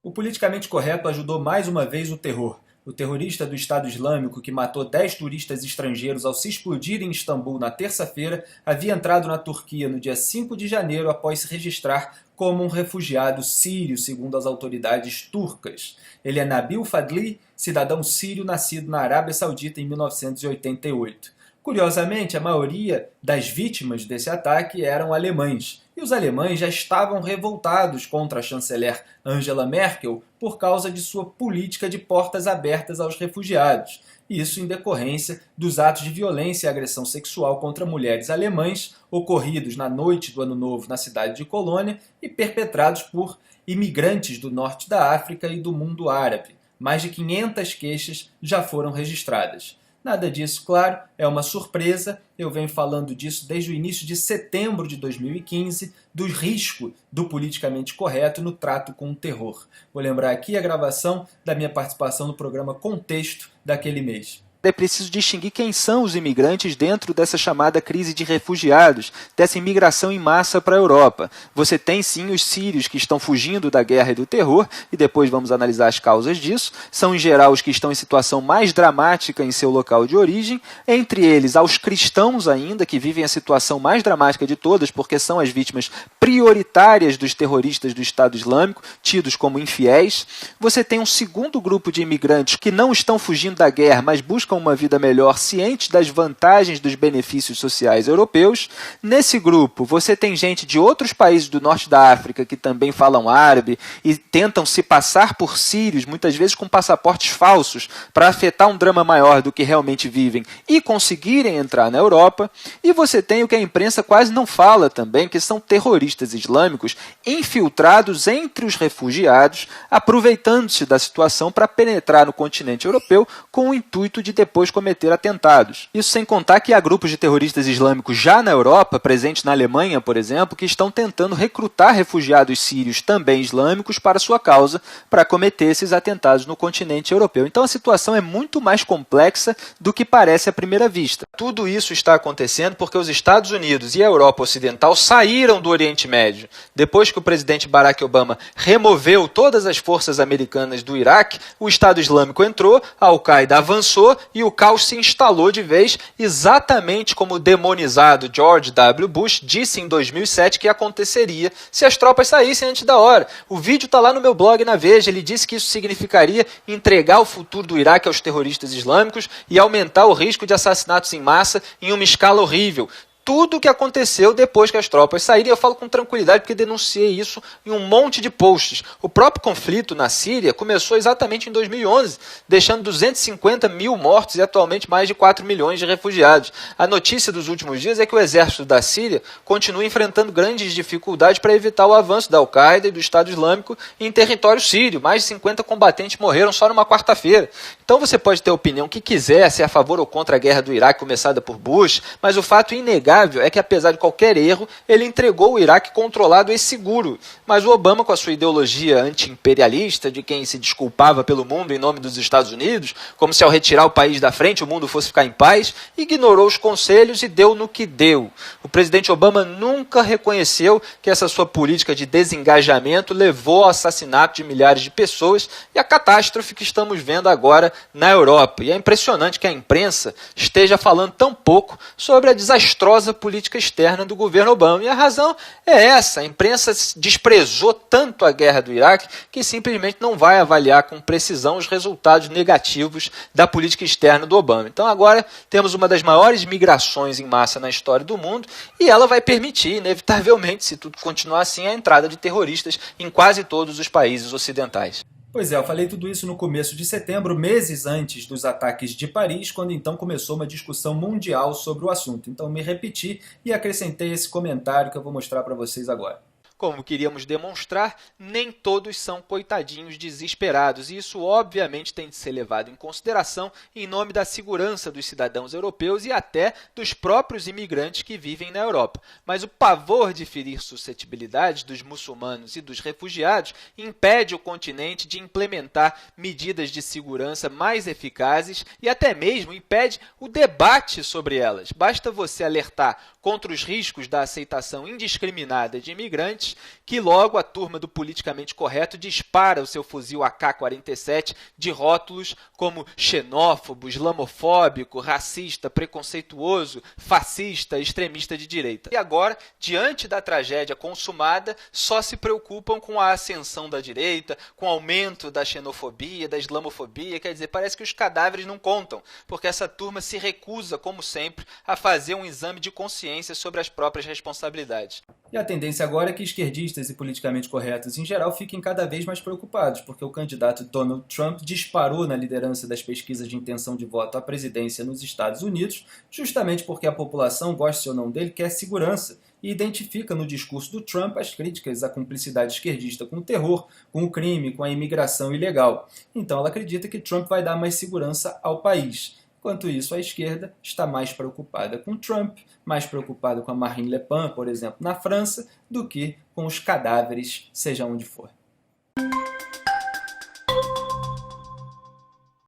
O politicamente correto ajudou mais uma vez o terror. O terrorista do Estado Islâmico, que matou 10 turistas estrangeiros ao se explodir em Istambul na terça-feira, havia entrado na Turquia no dia 5 de janeiro após se registrar como um refugiado sírio, segundo as autoridades turcas. Ele é Nabil Fadli, cidadão sírio nascido na Arábia Saudita em 1988. Curiosamente, a maioria das vítimas desse ataque eram alemães, e os alemães já estavam revoltados contra a chanceler Angela Merkel por causa de sua política de portas abertas aos refugiados, isso em decorrência dos atos de violência e agressão sexual contra mulheres alemãs ocorridos na noite do Ano Novo na cidade de Colônia e perpetrados por imigrantes do norte da África e do mundo árabe. Mais de 500 queixas já foram registradas. Nada disso, claro, é uma surpresa. Eu venho falando disso desde o início de setembro de 2015, do risco do politicamente correto no trato com o terror. Vou lembrar aqui a gravação da minha participação no programa Contexto daquele mês. É preciso distinguir quem são os imigrantes dentro dessa chamada crise de refugiados, dessa imigração em massa para a Europa. Você tem sim os sírios que estão fugindo da guerra e do terror, e depois vamos analisar as causas disso. São em geral os que estão em situação mais dramática em seu local de origem, entre eles aos cristãos ainda, que vivem a situação mais dramática de todas, porque são as vítimas prioritárias dos terroristas do Estado Islâmico, tidos como infiéis. Você tem um segundo grupo de imigrantes que não estão fugindo da guerra, mas buscam uma vida melhor, cientes das vantagens dos benefícios sociais europeus. Nesse grupo, você tem gente de outros países do norte da África que também falam árabe e tentam se passar por sírios, muitas vezes com passaportes falsos, para afetar um drama maior do que realmente vivem e conseguirem entrar na Europa. E você tem o que a imprensa quase não fala também, que são terroristas islâmicos infiltrados entre os refugiados, aproveitando-se da situação para penetrar no continente europeu com o intuito de depois cometer atentados. Isso sem contar que há grupos de terroristas islâmicos já na Europa, presentes na Alemanha, por exemplo, que estão tentando recrutar refugiados sírios também islâmicos para sua causa, para cometer esses atentados no continente europeu. Então a situação é muito mais complexa do que parece à primeira vista. Tudo isso está acontecendo porque os Estados Unidos e a Europa Ocidental saíram do Oriente Médio. Depois que o presidente Barack Obama removeu todas as forças americanas do Iraque, o Estado Islâmico entrou, a Al-Qaeda avançou e o caos se instalou de vez, exatamente como o demonizado George W. Bush disse em 2007 que aconteceria se as tropas saíssem antes da hora. O vídeo está lá no meu blog na Veja. Ele disse que isso significaria entregar o futuro do Iraque aos terroristas islâmicos e aumentar o risco de assassinatos em massa em uma escala horrível. Tudo o que aconteceu depois que as tropas saíram, eu falo com tranquilidade porque denunciei isso em um monte de posts. O próprio conflito na Síria começou exatamente em 2011, deixando 250 mil mortos e atualmente mais de 4 milhões de refugiados. A notícia dos últimos dias é que o exército da Síria continua enfrentando grandes dificuldades para evitar o avanço da Al-Qaeda e do Estado Islâmico em território sírio. Mais de 50 combatentes morreram só numa quarta-feira. Então você pode ter a opinião que quiser, se é a favor ou contra a guerra do Iraque começada por Bush, mas o fato inegável é que, apesar de qualquer erro, ele entregou o Iraque controlado e seguro. Mas o Obama, com a sua ideologia anti-imperialista, de quem se desculpava pelo mundo em nome dos Estados Unidos, como se ao retirar o país da frente o mundo fosse ficar em paz, ignorou os conselhos e deu no que deu. O presidente Obama nunca reconheceu que essa sua política de desengajamento levou ao assassinato de milhares de pessoas e a catástrofe que estamos vendo agora na Europa. E é impressionante que a imprensa esteja falando tão pouco sobre a desastrosa política externa do governo Obama. E a razão é essa: a imprensa desprezou tanto a guerra do Iraque que simplesmente não vai avaliar com precisão os resultados negativos da política externa do Obama. Então agora temos uma das maiores migrações em massa na história do mundo e ela vai permitir, inevitavelmente, se tudo continuar assim, a entrada de terroristas em quase todos os países ocidentais. Pois é, eu falei tudo isso no começo de setembro, meses antes dos ataques de Paris, quando então começou uma discussão mundial sobre o assunto. Então me repeti e acrescentei esse comentário que eu vou mostrar para vocês agora. Como queríamos demonstrar, nem todos são coitadinhos desesperados, e isso obviamente tem de ser levado em consideração em nome da segurança dos cidadãos europeus e até dos próprios imigrantes que vivem na Europa. Mas o pavor de ferir suscetibilidades dos muçulmanos e dos refugiados impede o continente de implementar medidas de segurança mais eficazes e até mesmo impede o debate sobre elas. Basta você alertar contra os riscos da aceitação indiscriminada de imigrantes, que logo a turma do politicamente correto dispara o seu fuzil AK-47 de rótulos como xenófobo, islamofóbico, racista, preconceituoso, fascista, extremista de direita. E agora, diante da tragédia consumada, só se preocupam com a ascensão da direita, com o aumento da xenofobia, da islamofobia. Quer dizer, parece que os cadáveres não contam, porque essa turma se recusa, como sempre, a fazer um exame de consciência sobre as próprias responsabilidades. E a tendência agora é que esquerdistas e politicamente corretos em geral fiquem cada vez mais preocupados, porque o candidato Donald Trump disparou na liderança das pesquisas de intenção de voto à presidência nos Estados Unidos, justamente porque a população, goste ou não dele, quer segurança e identifica no discurso do Trump as críticas à cumplicidade esquerdista com o terror, com o crime, com a imigração ilegal. Então ela acredita que Trump vai dar mais segurança ao país. Enquanto isso, a esquerda está mais preocupada com Trump, mais preocupada com a Marine Le Pen, por exemplo, na França, do que com os cadáveres, seja onde for.